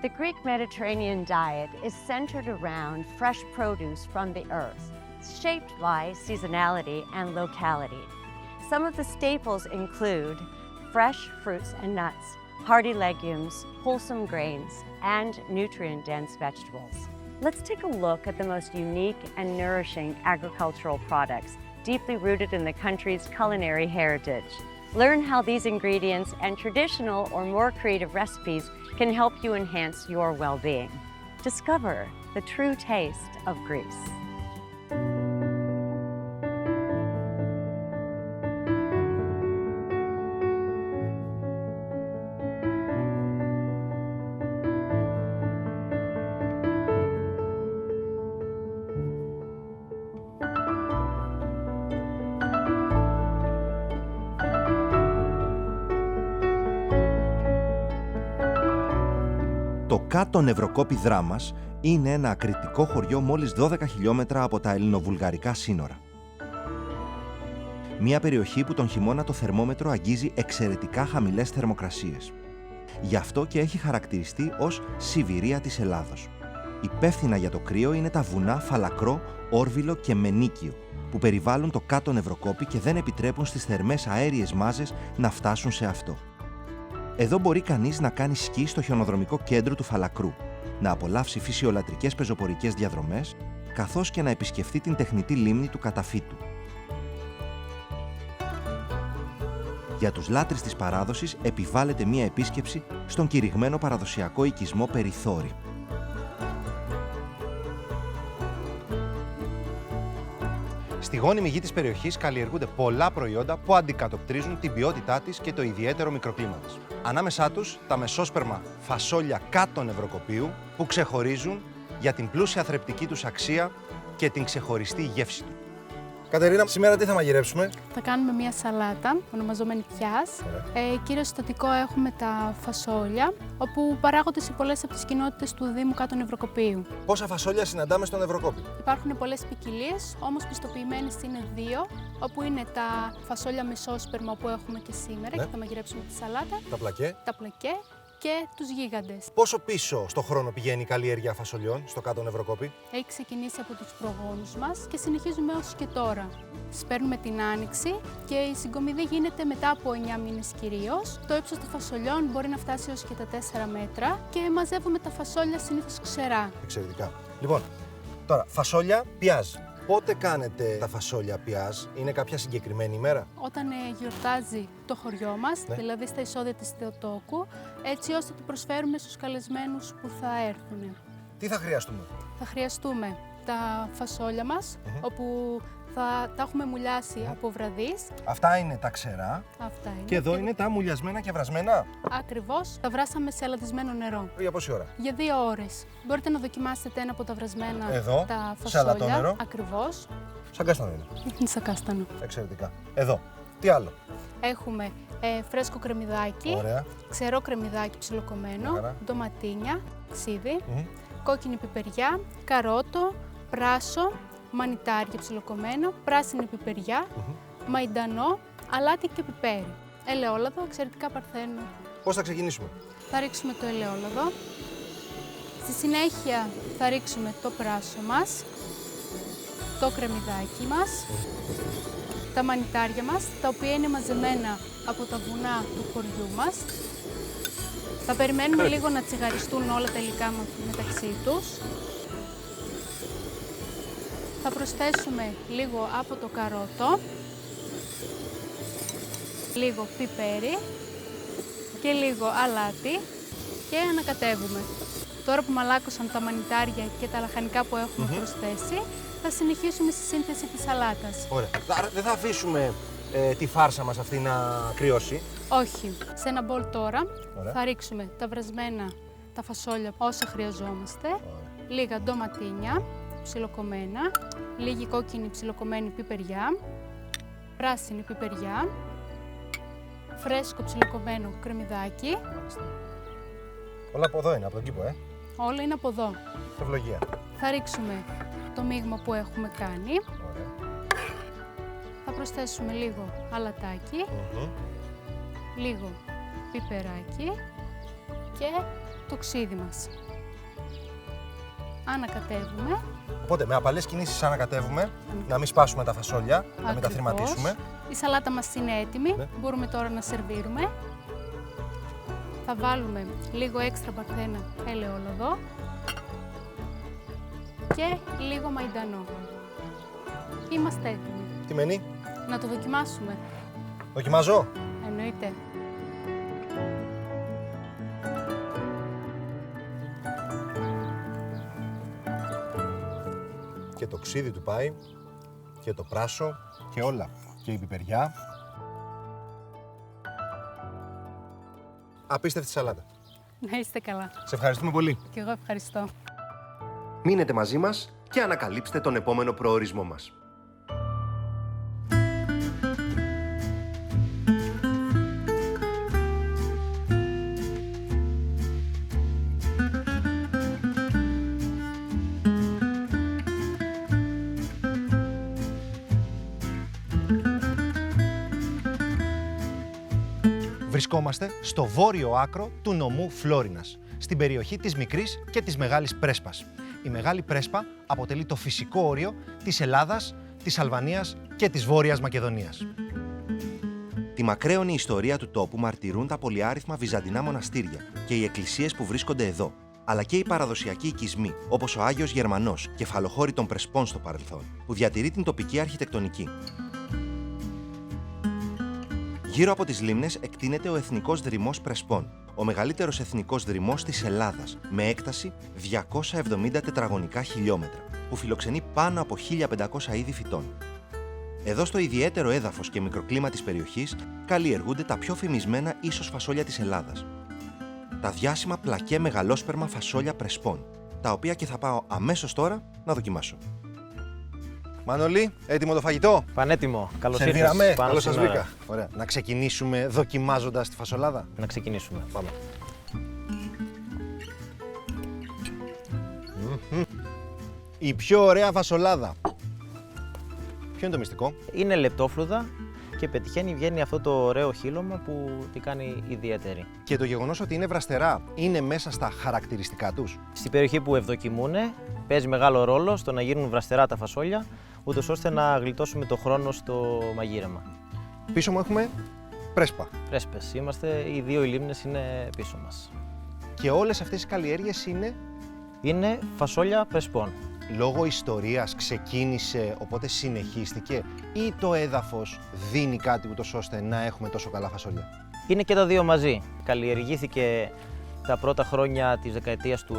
The Greek Mediterranean diet is centered around fresh produce from the earth, shaped by seasonality and locality. Some of the staples include fresh fruits and nuts, hearty legumes, wholesome grains, and nutrient-dense vegetables. Let's take a look at the most unique and nourishing agricultural products, deeply rooted in the country's culinary heritage. Learn how these ingredients and traditional or more creative recipes can help you enhance your well-being. Discover the true taste of Greece. Το κάτω Νευροκόπη Δράμας είναι ένα ακριτικό χωριό μόλις 12 χιλιόμετρα από τα ελληνοβουλγαρικά σύνορα. Μια περιοχή που τον χειμώνα το θερμόμετρο αγγίζει εξαιρετικά χαμηλές θερμοκρασίες. Γι' αυτό και έχει χαρακτηριστεί ως Σιβηρία της Ελλάδος. Υπεύθυνα για το κρύο είναι τα βουνά Φαλακρό, Όρβιλο και Μενίκιο, που περιβάλλουν το κάτω Νευροκόπη και δεν επιτρέπουν στις θερμές αέριες μάζες να φτάσουν σε αυτό. Εδώ μπορεί κανείς να κάνει σκι στο χιονοδρομικό κέντρο του Φαλακρού, να απολαύσει φυσιολατρικές πεζοπορικές διαδρομές, καθώς και να επισκεφτεί την τεχνητή λίμνη του Καταφύτου. Για τους λάτρεις της παράδοσης επιβάλλεται μία επίσκεψη στον κηρυγμένο παραδοσιακό οικισμό Περιθώρη. Στη γόνιμη γη της περιοχής καλλιεργούνται πολλά προϊόντα που αντικατοπτρίζουν την ποιότητά της και το ιδιαίτερο μικροκλίμα της. Ανάμεσά τους τα μεσόσπερμα φασόλια κάτω Νευροκοπίου που ξεχωρίζουν για την πλούσια θρεπτική τους αξία και την ξεχωριστή γεύση του. Κατερίνα, σήμερα τι θα μαγειρέψουμε? Θα κάνουμε μια σαλάτα, ονομαζόμενη πιάς. Κύριο συστατικό έχουμε τα φασόλια, όπου παράγονται σε πολλές από τις κοινότητες του Δήμου Κάτω Νευροκοπίου. Πόσα φασόλια συναντάμε στον Νευροκόπη? Υπάρχουν πολλές ποικιλίες, όμως πιστοποιημένες είναι δύο, όπου είναι τα φασόλια μεσόσπερμα που έχουμε και σήμερα και θα μαγειρέψουμε τη σαλάτα. Τα πλακέ και τους γίγαντες. Πόσο πίσω στο χρόνο πηγαίνει η καλλιέργεια φασολιών στο Κάτω Νευροκόπη? Έχει ξεκινήσει από τους προγόνους μας και συνεχίζουμε έως και τώρα. Σπέρνουμε την άνοιξη και η συγκομιδή γίνεται μετά από 9 μήνες κυρίως. Το ύψος των φασολιών μπορεί να φτάσει έως και τα 4 μέτρα και μαζεύουμε τα φασόλια συνήθως ξερά. Εξαιρετικά. Λοιπόν, τώρα φασόλια πιάζ. Πότε κάνετε τα φασόλια πιάζ, είναι κάποια συγκεκριμένη ημέρα? Όταν γιορτάζει το χωριό μας, δηλαδή στα εισόδια της Θεοτόκου, έτσι ώστε το προσφέρουμε στους καλεσμένους που θα έρθουν. Τι θα χρειαστούμε? Θα χρειαστούμε τα φασόλια μας, όπου θα τα έχουμε μουλιάσει από βραδείς. Αυτά είναι τα ξερά. Αυτά είναι. Και εδώ είναι τα μουλιασμένα και βρασμένα. Ακριβώς. Τα βράσαμε σε αλατισμένο νερό. Για πόση ώρα? Για 2 ώρες. Μπορείτε να δοκιμάσετε ένα από τα βρασμένα εδώ, τα φασόλια. Σε αλατό νερό. Ακριβώς. Σαν κάστανο είναι. Σαν κάστανο. Εξαιρετικά. Εδώ. Τι άλλο? Έχουμε φρέσκο κρεμμυδάκι, ξερό κρεμμυδάκι ψιλοκομμένο, ντοματίνια, ξύδι, κόκκινη πιπεριά, καρότο, πράσο, μανιτάρια ψιλοκομμένο, πράσινη πιπεριά, μαϊντανό, αλάτι και πιπέρι. Ελαιόλαδο, εξαιρετικά παρθένο. Πώς θα ξεκινήσουμε? Θα ρίξουμε το ελαιόλαδο. Στη συνέχεια θα ρίξουμε το πράσο μας, το κρεμμυδάκι μας, τα μανιτάρια μας, τα οποία είναι μαζεμένα από τα βουνά του χωριού μας. Θα περιμένουμε λίγο να τσιγαριστούν όλα τα υλικά μεταξύ τους. Θα προσθέσουμε λίγο από το καρότο, λίγο πιπέρι και λίγο αλάτι και ανακατεύουμε. Τώρα που μαλάκωσαν τα μανιτάρια και τα λαχανικά που έχουμε προσθέσει, θα συνεχίσουμε στη σύνθεση της σαλάτας. Ωραία. Άρα δεν θα αφήσουμε τη φάρσα μας αυτή να κρυώσει? Όχι. Σε ένα μπολ τώρα θα ρίξουμε τα βρασμένα, τα φασόλια όσα χρειαζόμαστε, λίγα ντοματίνια ψιλοκομμένα, λίγη κόκκινη ψιλοκομμένη πιπεριά, πράσινη πιπεριά, φρέσκο ψιλοκομμένο κρεμμυδάκι. Όλα από εδώ είναι, από τον κήπο, Όλα είναι από εδώ. Ευλογία. Θα ρίξουμε το μείγμα που έχουμε κάνει. Θα προσθέσουμε λίγο αλατάκι, λίγο πιπεράκι και το ξύδι μας. Ανακατεύουμε. Οπότε με απαλές κινήσεις ανακατεύουμε, να μην σπάσουμε τα φασόλια, να μην τα θρηματίσουμε. Η σαλάτα μας είναι έτοιμη, Ναι. μπορούμε τώρα να σερβίρουμε. Θα βάλουμε λίγο έξτρα παρθένα ελαιόλαδο και λίγο μαϊντανό. Είμαστε έτοιμοι. Τι μένει, Να το δοκιμάσουμε. δοκιμάζω. Εννοείται. Και το ξύδι του πάει, και το πράσο, και όλα. Και η πιπεριά. Απίστευτη σαλάτα. Να είστε καλά. Σε ευχαριστούμε πολύ. Και εγώ ευχαριστώ. Μείνετε μαζί μας και ανακαλύψτε τον επόμενο προορισμό μας. Βρισκόμαστε στο βόρειο άκρο του νομού Φλόρινας, στην περιοχή της Μικρής και της Μεγάλης Πρέσπας. Η Μεγάλη Πρέσπα αποτελεί το φυσικό όριο της Ελλάδας, της Αλβανίας και της Βόρειας Μακεδονίας. Τη μακραίωνη ιστορία του τόπου μαρτυρούν τα πολυάριθμα βυζαντινά μοναστήρια και οι εκκλησίες που βρίσκονται εδώ, αλλά και οι παραδοσιακοί οικισμοί, όπως ο Άγιος Γερμανός, κεφαλοχώρη των Πρεσπών στο παρελθόν, που διατηρεί την τοπική αρχιτεκτονική. Γύρω από τις λίμνες εκτείνεται ο Εθνικός Δρυμός Πρεσπών, ο μεγαλύτερος εθνικός δρυμός της Ελλάδας, με έκταση 270 τετραγωνικά χιλιόμετρα, που φιλοξενεί πάνω από 1.500 είδη φυτών. Εδώ στο ιδιαίτερο έδαφος και μικροκλίμα της περιοχής καλλιεργούνται τα πιο φημισμένα ίσως φασόλια της Ελλάδας. Τα διάσημα πλακέ μεγαλόσπερμα φασόλια Πρεσπών, τα οποία και θα πάω αμέσως τώρα να δοκιμάσω. Μανώλη, έτοιμο το φαγητό. Πανέτοιμο. Καλώς Σερβίραμε. ήρθες. Πάνω Καλώς σας σήμερα. βρήκα. Ωραία. Να ξεκινήσουμε δοκιμάζοντας τη φασολάδα. Να ξεκινήσουμε. Πάμε. Η πιο ωραία φασολάδα. Ποιο είναι το μυστικό? Είναι λεπτόφλουδα και πετυχαίνει, βγαίνει αυτό το ωραίο χύλωμα που τη κάνει ιδιαίτερη. Και το γεγονός ότι είναι βραστερά είναι μέσα στα χαρακτηριστικά τους. Στην περιοχή που ευδοκιμούνε παίζει μεγάλο ρόλο στο να γίνουν βραστερά τα φασόλια, ούτως ώστε να γλιτώσουμε το χρόνο στο μαγείρεμα. Πίσω μου έχουμε πρέσπα. Πρέσπες είμαστε, οι δύο οι λίμνες είναι πίσω μας. Και όλες αυτές οι καλλιέργειες είναι Είναι φασόλια Πρεσπών. λόγω ιστορίας ξεκίνησε, οπότε συνεχίστηκε, ή το έδαφος δίνει κάτι ούτως ώστε να έχουμε τόσο καλά φασόλια? Είναι και τα δύο μαζί. Καλλιεργήθηκε τα πρώτα χρόνια της δεκαετίας του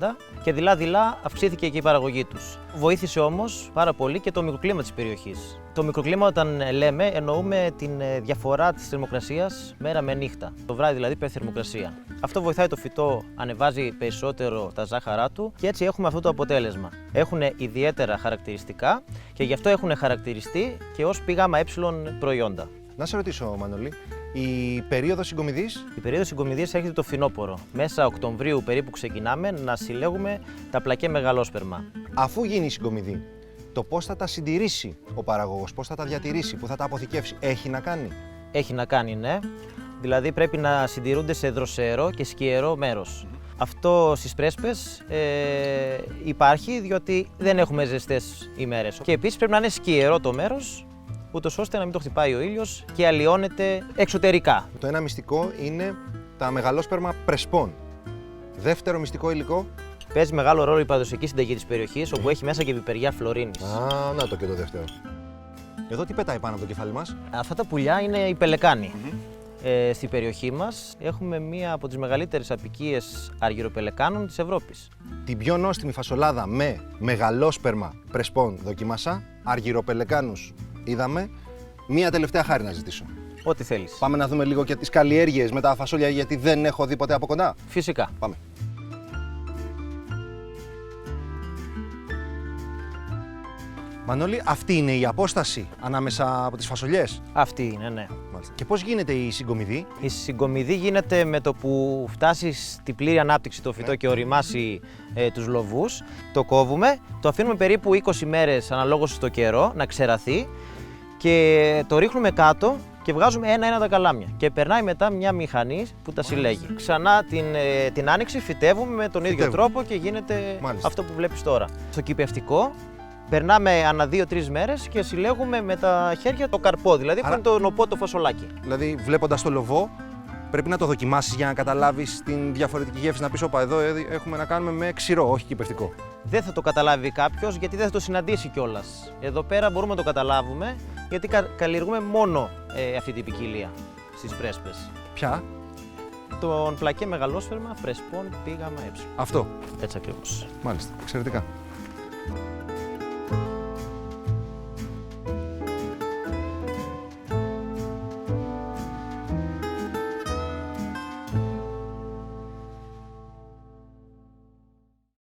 70 και δειλά-δειλά αυξήθηκε και η παραγωγή τους. Βοήθησε όμως πάρα πολύ και το μικροκλίμα της περιοχής. Το μικροκλίμα, όταν λέμε, εννοούμε την διαφορά της θερμοκρασίας μέρα με νύχτα. Το βράδυ δηλαδή πέφτει θερμοκρασία. Αυτό βοηθάει το φυτό, ανεβάζει περισσότερο τα ζάχαρά του και έτσι έχουμε αυτό το αποτέλεσμα. Έχουν ιδιαίτερα χαρακτηριστικά και γι' αυτό έχουν χαρακτηριστεί και ως ΠΓΕ προϊόντα. Να σε ρωτήσω, Μανώλη, η περίοδος συγκομιδής Η περίοδος συγκομιδής έρχεται το φθινόπωρο. Μέσα Οκτωβρίου περίπου ξεκινάμε να συλλέγουμε τα πλακέ μεγαλόσπερμα. αφού γίνει η συγκομιδή, το πώς θα τα συντηρήσει ο παραγωγός, πώς θα τα διατηρήσει, πού θα τα αποθηκεύσει, έχει να κάνει? Έχει να κάνει, ναι. Δηλαδή πρέπει να συντηρούνται σε δροσερό και σκιερό μέρος. Αυτό στις πρέσπες υπάρχει διότι δεν έχουμε ζεστές ημέρες. Και επίσης πρέπει να είναι σκιερό το μέρος, ούτως ώστε να μην το χτυπάει ο ήλιος και αλλοιώνεται εξωτερικά. Το ένα μυστικό είναι τα μεγαλόσπερμα Πρεσπών. Δεύτερο μυστικό υλικό. Παίζει μεγάλο ρόλο η παραδοσιακή συνταγή της περιοχής, όπου έχει μέσα και πιπεριά φλωρίνης. Α, να το και το δεύτερο. Εδώ τι πετάει πάνω από το κεφάλι μας? Αυτά τα πουλιά είναι οι πελεκάνοι. Στην περιοχή μας έχουμε μία από τις μεγαλύτερες αποικίες αργυροπελεκάνων της Ευρώπης. Την πιο νόστιμη φασολάδα με μεγαλόσπερμα Πρεσπών δοκίμασα. Αργυροπελεκάνους είδαμε. Μία τελευταία χάρη να ζητήσω. Ό,τι θέλεις. Πάμε να δούμε λίγο και τις καλλιέργειες με τα φασόλια, γιατί δεν έχω δει ποτέ από κοντά. Φυσικά. Πάμε. Μανώλη, αυτή είναι η απόσταση ανάμεσα από τις φασολιές. Αυτή είναι, ναι. Μάλιστα. Και πώς γίνεται η συγκομιδή? Η συγκομιδή γίνεται με το που φτάσει στην πλήρη ανάπτυξη το φυτό και οριμάσει τους λοβούς. Το κόβουμε, το αφήνουμε περίπου 20 μέρες αναλόγως στο καιρό να ξεραθεί και το ρίχνουμε κάτω και βγάζουμε ένα-ένα τα καλάμια. Και περνάει μετά μια μηχανή που τα συλλέγει. Ξανά την άνοιξη φυτεύουμε με τον ίδιο τρόπο και γίνεται αυτό που βλέπεις τώρα. Στο κυπευτικό περνάμε ανά 2-3 μέρες και συλλέγουμε με τα χέρια το καρπό, δηλαδή που είναι το νοπό το φασολάκι. Δηλαδή, βλέποντας το λοβό, πρέπει να το δοκιμάσεις για να καταλάβεις την διαφορετική γεύση. Να πεις, όπα, εδώ έχουμε να κάνουμε με ξηρό, όχι κυπευτικό. Δεν θα το καταλάβει κάποιος γιατί δεν θα το συναντήσει κιόλας. Εδώ πέρα μπορούμε να το καταλάβουμε γιατί καλλιεργούμε μόνο αυτή την ποικιλία στις πρέσπες. Ποια? Τον πλακέ μεγαλόσφαιρμα πρεσπών πήγαμε έψη. Αυτό. Έτσι ακριβώς. Μάλιστα, εξαιρετικά.